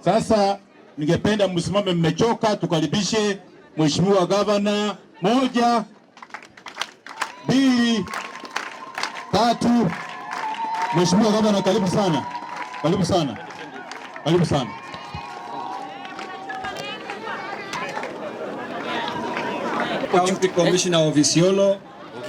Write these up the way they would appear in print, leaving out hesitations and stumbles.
Sasa ningependa msimame, mmechoka, tukaribishe Mheshimiwa Gavana. 1, 2, 3. Mheshimiwa Gavana, karibu sana. Karibu sana. Karibu sana. County Commissioner of Isiolo,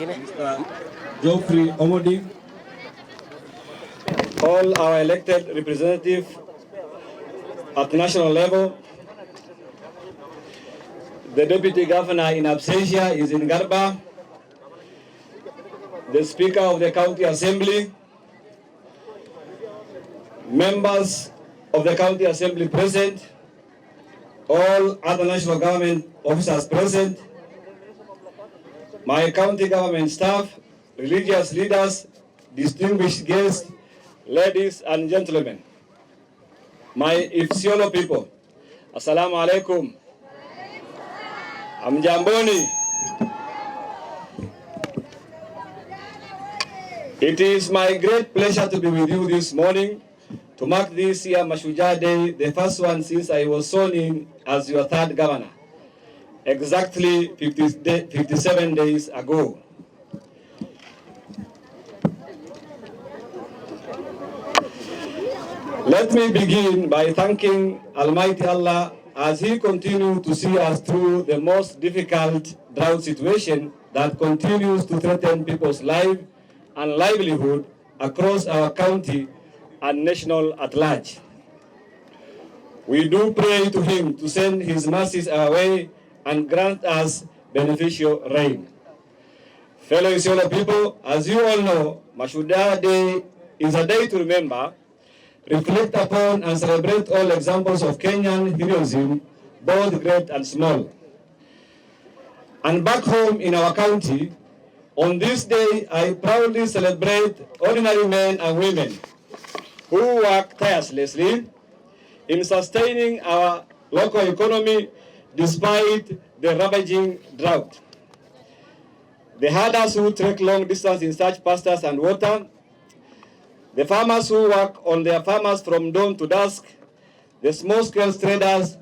Mr. Geoffrey Omodi, all our elected representatives at national level, the Deputy Governor in absentia is in Garba, the Speaker of the County Assembly, members of the County Assembly present, all other national government officers present, my county government staff, religious leaders, distinguished guests, ladies and gentlemen, my Isiolo people, Assalamu alaikum. Amjamboni. It is my great pleasure to be with you this morning to mark this year Mashujaa Day, the first one since I was sworn in as your third governor, exactly 57 days ago. Let me begin by thanking Almighty Allah as He continues to see us through the most difficult drought situation that continues to threaten people's life and livelihood across our county and national at large. We do pray to Him to send His mercies our way and grant us beneficial rain. Fellow Isiolo people, as you all know, Mashujaa Day is a day to remember, reflect upon and celebrate all examples of Kenyan heroism, both great and small. And back home in our county, on this day, I proudly celebrate ordinary men and women who work tirelessly in sustaining our local economy despite the ravaging drought. The herders who trek long distance in search pastures and water, the farmers who work on their farmers from dawn to dusk, the small-scale traders,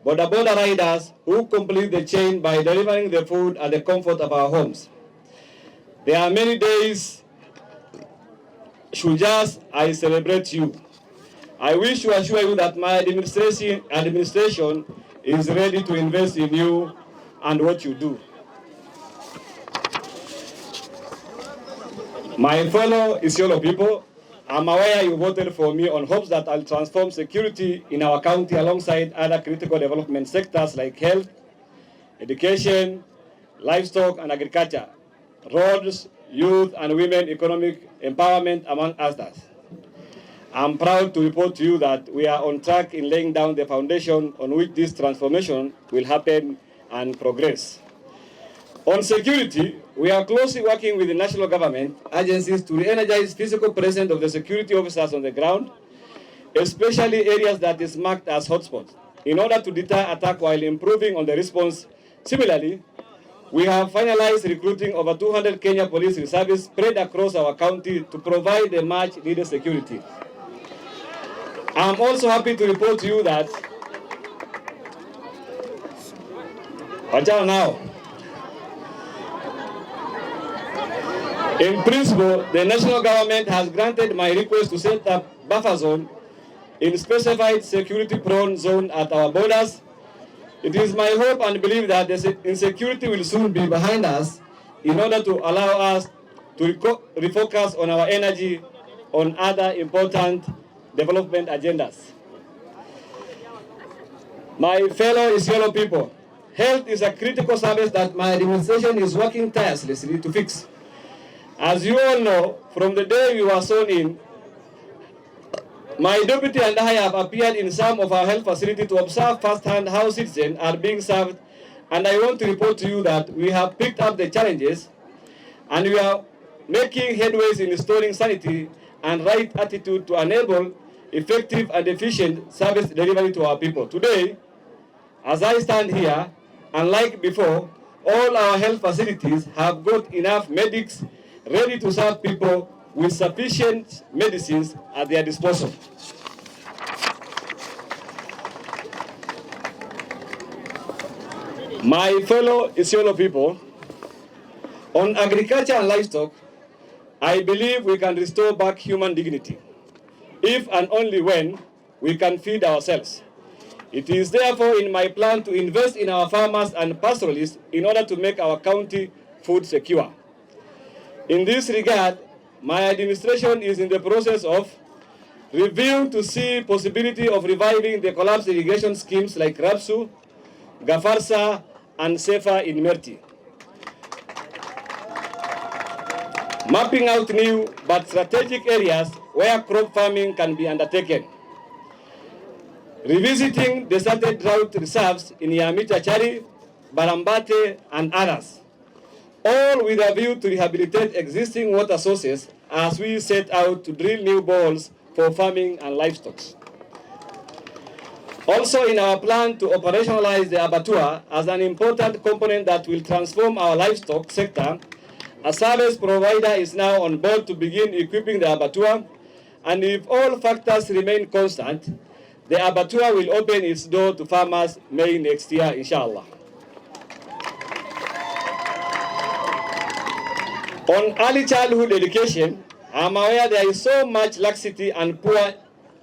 border riders who complete the chain by delivering the food at the comfort of our homes. There are many days, Shujaas, I celebrate you. I wish to assure you that my administration is ready to invest in you and what you do. My fellow Isiolo people, I'm aware you voted for me on hopes that I'll transform security in our county alongside other critical development sectors like health, education, livestock and agriculture, roads, youth and women economic empowerment, among others. I'm proud to report to you that we are on track in laying down the foundation on which this transformation will happen and progress. On security, we are closely working with the national government agencies to re-energize physical presence of the security officers on the ground, especially areas that is marked as hotspots, in order to deter attack while improving on the response. Similarly, we have finalized recruiting over 200 Kenya Police Reservists spread across our county to provide the much needed security. I'm also happy to report to you that in principle, the national government has granted my request to set up buffer zone in specified security-prone zone at our borders. It is my hope and belief that the insecurity will soon be behind us in order to allow us to refocus on our energy on other important development agendas. My fellow Isiolo people, health is a critical service that my administration is working tirelessly to fix. As you all know, from the day we were sworn in, my deputy and I have appeared in some of our health facilities to observe firsthand how citizens are being served, and I want to report to you that we have picked up the challenges and we are making headways in restoring sanity and right attitude to enable effective and efficient service delivery to our people. Today, as I stand here, unlike before, all our health facilities have got enough medics ready to serve people with sufficient medicines at their disposal. My fellow Isiolo people, on agriculture and livestock, I believe we can restore back human dignity, if and only when we can feed ourselves. It is therefore in my plan to invest in our farmers and pastoralists in order to make our county food secure. In this regard, my administration is in the process of review to see possibility of reviving the collapsed irrigation schemes like Rapsu, Gafarsa, and Sefa in Merti. Mapping out new but strategic areas where crop farming can be undertaken. Revisiting deserted drought reserves in Yamita-Chari, Barambate, and others, all with a view to rehabilitate existing water sources as we set out to drill new boreholes for farming and livestock. Also in our plan to operationalize the abattoir as an important component that will transform our livestock sector, a service provider is now on board to begin equipping the abattoir, and if all factors remain constant, the abattoir will open its door to farmers May next year, inshallah. On early childhood education, I'm aware there is so much laxity and poor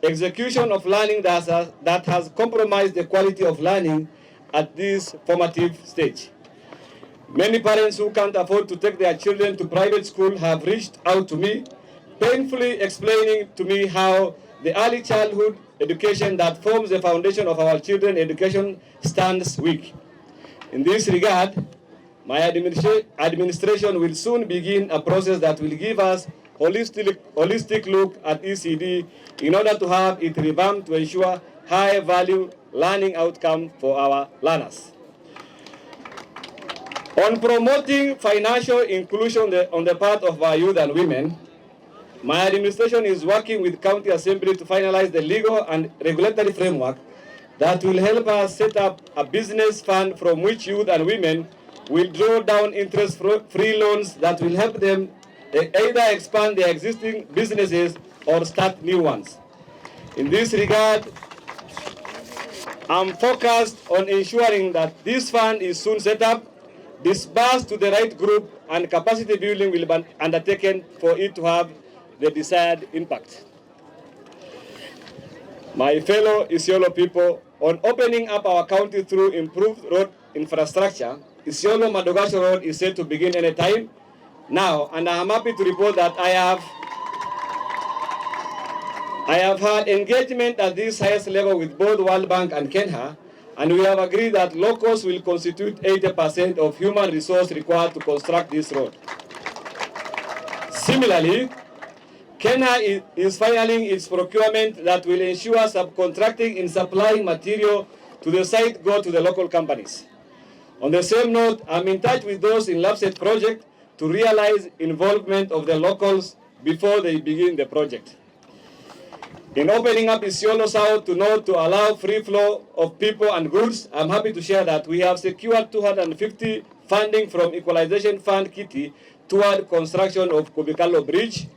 execution of learning that has compromised the quality of learning at this formative stage. Many parents who can't afford to take their children to private school have reached out to me, painfully explaining to me how the early childhood education that forms the foundation of our children's education stands weak. In this regard, my administration will soon begin a process that will give us holistic look at ECD in order to have it revamped to ensure high value learning outcome for our learners. On promoting financial inclusion on the part of our youth and women, my administration is working with County Assembly to finalize the legal and regulatory framework that will help us set up a business fund from which youth and women will draw down interest-free loans that will help them either expand their existing businesses or start new ones. In this regard, I'm focused on ensuring that this fund is soon set up, disbursed to the right group, and capacity building will be undertaken for it to have the desired impact. My fellow Isiolo people, on opening up our county through improved road infrastructure, Isiolo Madogasho Road is set to begin any time now, and I am happy to report that I have had engagement at this highest level with both World Bank and Kenya, and we have agreed that locals will constitute 80% of human resource required to construct this road. Similarly, Kenya is filing its procurement that will ensure subcontracting in supplying material to the site go to the local companies. On the same note, I'm in touch with those in LAPSET project to realize involvement of the locals before they begin the project. In opening up Isiolo South to allow free flow of people and goods, I'm happy to share that we have secured 250 funding from Equalization Fund Kitty toward construction of Kubikalo Bridge.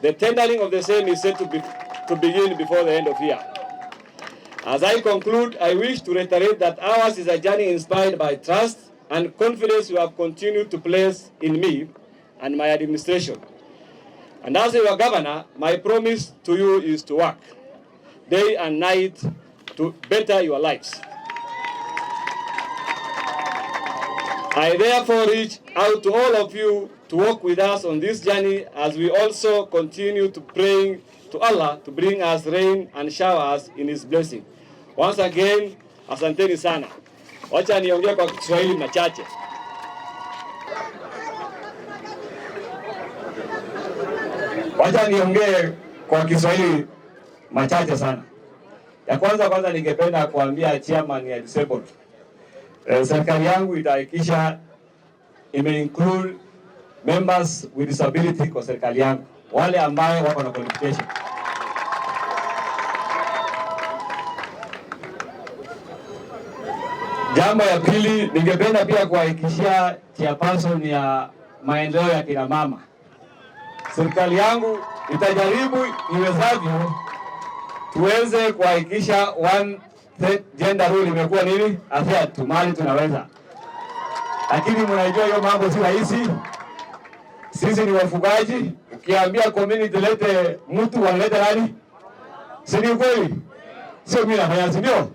The tendering of the same is set to begin before the end of year. As I conclude, I wish to reiterate that ours is a journey inspired by trust and confidence you have continued to place in me and my administration. And as your governor, my promise to you is to work day and night to better your lives. I therefore reach out to all of you to work with us on this journey as we also continue to pray to Allah to bring us rain and shower us in His blessing. Once again, asanteni sana. Wacha niongee kwa Kiswahili machache. Wacha niongee kwa Kiswahili machache sana. Ya kwanza ningependa kuambia chairman ya disabled. Serikali yangu itahakikisha ime-include members with disability kwa serikali yangu, wale ambao wako na qualification. Jambo ya pili, ningependa pia kuhakikishia chairperson ya maendeleo ya kina mama. Serikali yangu itajaribu iwezavyo tuweze kuhakikisha one gender rule imekuwa nini? Afya tumali tunaweza. lakini mnajua hiyo mambo si rahisi. Sisi ni wafugaji, ukiambia community lete mtu wanaleta nani? Si ni kweli? Sio mimi nafanya, ndio.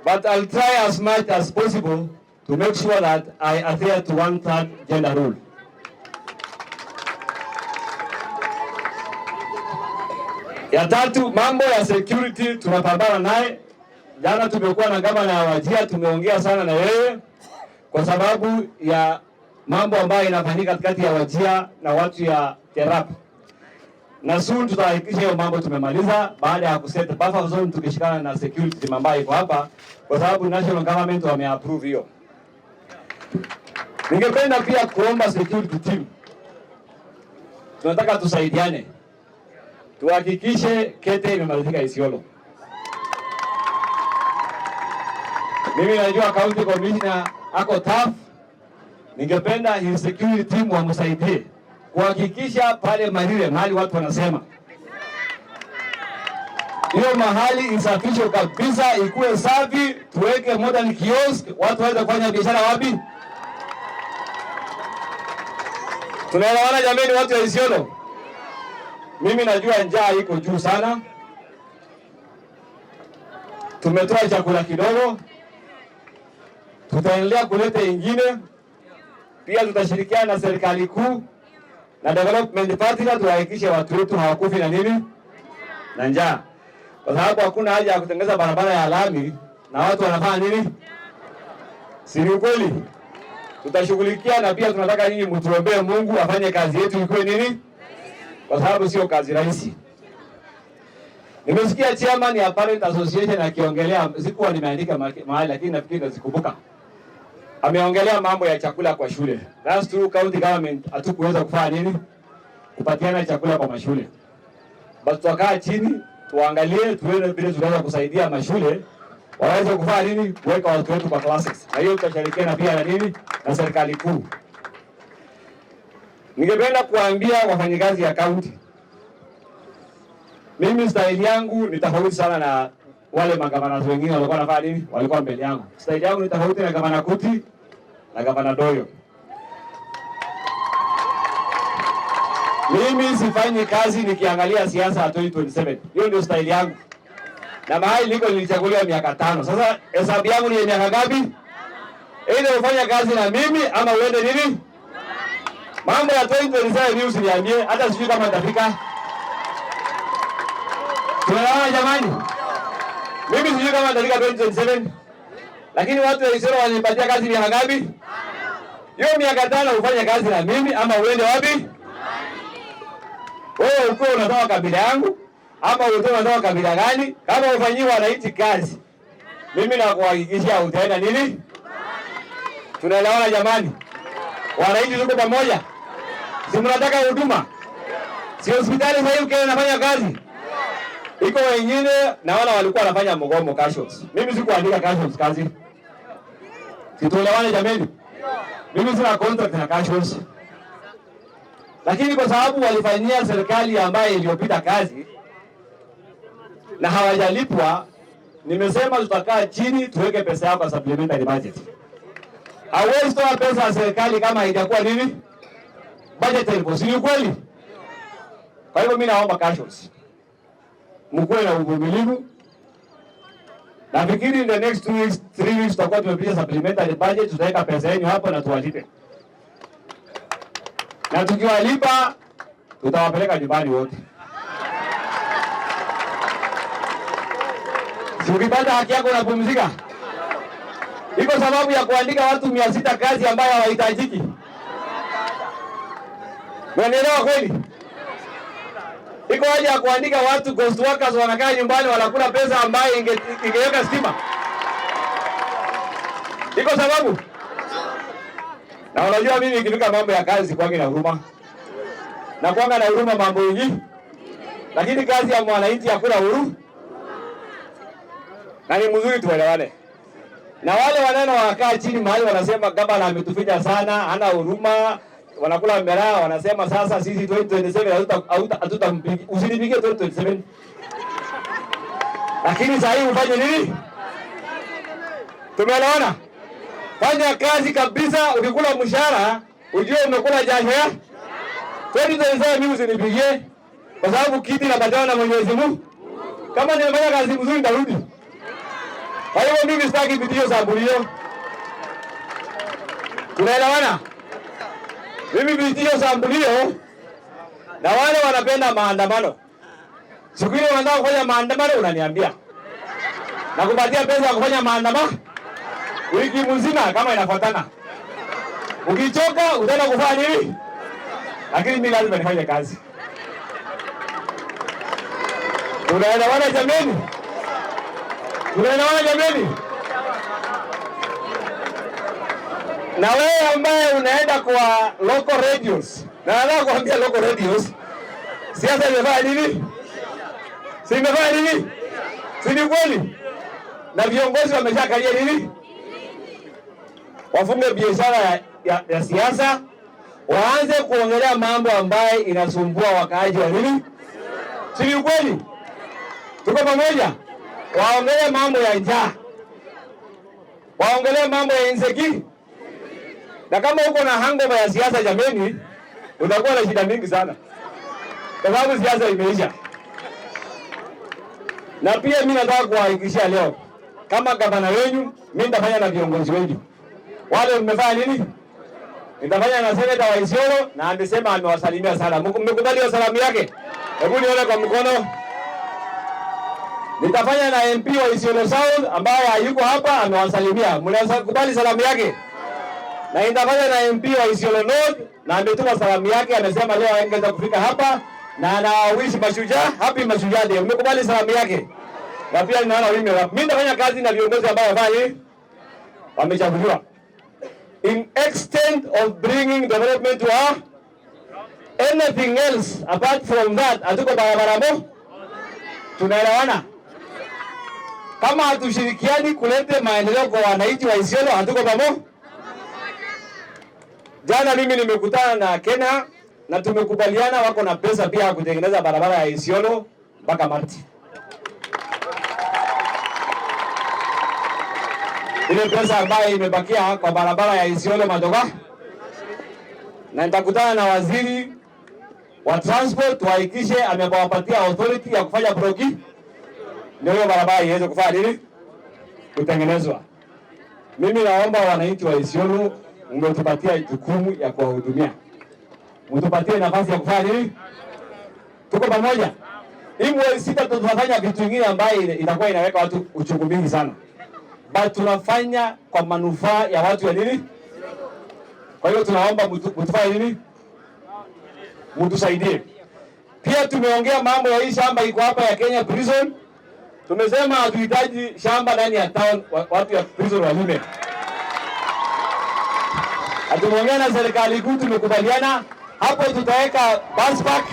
But I'll try as much as possible to make sure that I adhere to 1/3 gender rule. Ya tatu, mambo ya security tunapambana naye. Jana tumekuwa na gavana ya Wajir, tumeongea sana na yeye kwa sababu ya mambo ambayo inafanyika katikati ya Wajir na watu ya Terap. Na soon tutahakikisha hiyo mambo tumemaliza baada ya kuset buffer zone tukishikana na security team ambayo iko hapa kwa sababu national government wameapprove hiyo. Ningependa pia kuomba security team. Tunataka tusaidiane. Tuhakikishe kete imemalizika Isiolo. Mimi najua county commissioner ako tough. Ningependa hii security team wamsaidie kuhakikisha pale Marire mahali watu wanasema hiyo mahali isafishwe kabisa, ikuwe safi, tuweke modern kiosk, watu waweze kufanya biashara wapi? Tunaelewana jameni, watu wa Isiolo? Mimi najua njaa iko juu sana. Tumetoa chakula kidogo, tutaendelea kuleta ingine. Pia tutashirikiana na serikali kuu na development partner tuhakikishe watu wetu hawakufi na nini? Na njaa. Kwa sababu hakuna haja ya kutengeneza barabara ya lami na watu wanafanya nini? Si ni kweli? Tutashughulikia na pia tunataka nyinyi mtuombee Mungu afanye kazi yetu ikuwe nini? Kwa sababu sio kazi rahisi. Nimesikia chairman ya Parent Association akiongelea, sikuwa nimeandika mahali lakini nafikiri nazikumbuka. Ameongelea mambo ya chakula kwa shule. That's true, county government hatukuweza kufanya nini? Kupatiana chakula kwa mashule. Basi tukaa chini, tuangalie tuone vile tunaweza kusaidia mashule waweze kufanya nini? Kuweka watu wetu kwa classes. Na hiyo tutashirikiana pia na nini? Na serikali kuu. Ningependa kuambia wafanyikazi ya county. Mimi style yangu ni tofauti sana na wale magavana wengine walikuwa wanafanya nini? Walikuwa mbele yangu. Style yangu ni tofauti na gavana Kuti na gavana Doyo. Mimi sifanyi kazi nikiangalia siasa ya 2027. Hiyo ndio style yangu. Na mahali niko nilichaguliwa miaka 5. Sasa hesabu yangu ni miaka ngapi? Either ufanye kazi na mimi ama uende nini? Mambo ya 2027 ni usiniambie, hata sijui kama nitafika. Tunaelewana jamani? Mimi sijui kama nitafika 2027. Lakini watu wa Isiolo wanipatia kazi miaka ngapi? Hiyo miaka 5 ufanye kazi na mimi ama uende wapi? Wewe uko unatoka kabila yangu ama unatoka kabila gani? Kama ufanyiwa wananchi kazi, mimi nakuhakikishia utaenda nini? Tunaelewana jamani? Wananchi tuko pamoja. Si mnataka huduma? Si hospitali sasa hivi inafanya kazi? Iko wengine na wala walikuwa wanafanya mgomo casuals. Mimi sikuandika casuals kazi. Situelewane jamani? Mimi sina contract na casuals. Lakini kwa sababu walifanyia serikali ambayo iliyopita kazi na hawajalipwa, nimesema tutakaa chini tuweke pesa yao kwa supplementary budget. Hawezi toa pesa ya serikali kama haijakuwa nini? Budget ilikuwa si kweli. Kwa hivyo mimi naomba casuals. Mkuwe na uvumilivu. Nafikiri in the next 2 weeks, 3 weeks tutakuwa tumepitisha supplementary budget, tutaweka pesa yenu hapo na tuwalipe. Na tukiwalipa tutawapeleka nyumbani wote. Si ukipata haki yako unapumzika? Iko sababu ya kuandika watu 600 kazi ambayo hawahitajiki. Mnaelewa kweli? Iko haja ya kuandika watu ghost workers wanakaa nyumbani wanakula pesa ambayo ingeweka stima. Iko sababu? Na unajua mimi nikifika mambo ya kazi kwangu na huruma. Na kwanga na huruma mambo mengi. Lakini kazi ya mwananchi hakuna huruma. Na ni mzuri tuelewane. Na wale waneno wakaa chini mahali wanasema gavana ametufinya sana, hana huruma, wanakula mbera, wanasema sasa sisi 2027 hatutampigia. Usinipigie 2027. Lakini sasa hivi ufanye nini? Tumeelewana? Fanya kazi kabisa, ukikula mshahara ujue umekula jasho ya. 2027 mimi usinipigie kwa sababu kiti napatiwa na Mwenyezi Mungu. Kama nimefanya kazi nzuri nitarudi. Kwa hiyo mimi sitaki vitisho sabulio. Tunaelewana? Mimi vitisho sabulio na wale wanapenda maandamano. Siku ile wanataka kufanya maandamano unaniambia. Nakupatia pesa ya kufanya maandamano wiki mzima kama inafuatana. Ukichoka utaenda kufanya nini? Lakini mimi lazima nifanye kazi. Tunaelewana jameni? Tunaelewana jameni? Na wewe ambaye unaenda kwa local radios, na nataka kuambia local radios, siasa imefanya nini? Si imefanya nini? Si ni kweli? Na viongozi wameshakalia nini? Wafunge biashara ya siasa, waanze kuongelea mambo ambaye inasumbua wakaaji wa nini? Si ni kweli? Tuko pamoja? Waongelee mambo ya njaa. Waongelee mambo ya insecurity. Na kama uko na hangover ya siasa jameni, utakuwa na shida mingi sana. Kwa sababu siasa imeisha. Na pia mimi nataka kuhakikishia leo, kama gavana wenu, mimi nitafanya na viongozi wenu. Wale mmefanya nini? Nitafanya na seneta wa Isiolo na amesema amewasalimia sana. Mmekubali hiyo salamu yake? Hebu nione kwa mkono. Nitafanya na MP wa Isiolo South ambaye hayuko hapa amewasalimia. Mnakubali salamu yake? Na nitafanya na MP wa Isiolo North na ametuma salamu yake, amesema leo angeweza kufika hapa na anawish Mashujaa happy Mashujaa Day. Mmekubali salamu yake? Na pia ninaona mimi nitafanya kazi na viongozi ambao wamechaguliwa. In extent of bringing development to our anything else apart from that, hatuko barabara mo. Tunaelewana? Kama hatushirikiani kulete maendeleo kwa wananchi wa Isiolo, hatuko pamoja. Jana mimi nimekutana na Kenya na tumekubaliana wako na pesa pia kutengeneza barabara ya Isiolo mpaka Marti. Ile pesa ambayo imebakia kwa barabara ya Isiolo Madoga, na nitakutana na waziri wa transport tuhakikishe amewapatia authority ya kufanya progi ndio hiyo barabara iweze kufanya nini? Kutengenezwa. Mimi naomba wananchi wa Isiolo mngetupatia jukumu ya kuwahudumia. Mtupatie nafasi ya kufanya nini? Tuko pamoja. Hii mwezi sita tutafanya vitu vingine ambaye itakuwa inaweka watu uchungu mingi sana. But tunafanya kwa manufaa ya watu wa nini? Kwa hiyo tunaomba mtufanye nini? Mtusaidie. Pia tumeongea mambo ya hii shamba iko hapa ya Kenya Prison. Tumesema hatuhitaji shamba ndani ya town watu ya prison walime. Tumeongea na serikali kuu, tumekubaliana hapo tutaweka bus park.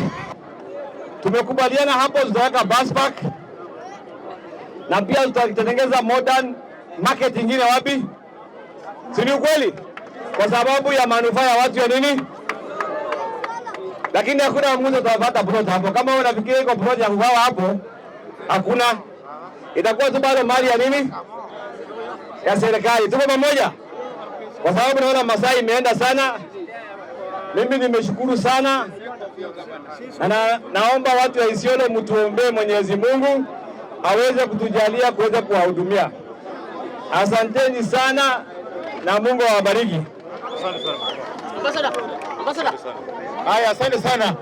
Tumekubaliana hapo tutaweka bus park. Na pia tutatengeneza modern market nyingine wapi? Si ni ukweli? Kwa sababu ya manufaa ya watu ya nini? Lakini hakuna mmoja atapata plot hapo. Kama unafikiri iko plot ya kugawa hapo, hakuna. Itakuwa tu bado mali ya nini? Ya serikali. Tuko pamoja? Kwa sababu naona masaa imeenda sana. Mimi nimeshukuru sana. Na naomba watu wa Isiolo mtuombee Mwenyezi Mungu aweze kutujalia kuweza kuwahudumia. Asanteni sana na Mungu awabariki. Haya, asante sana.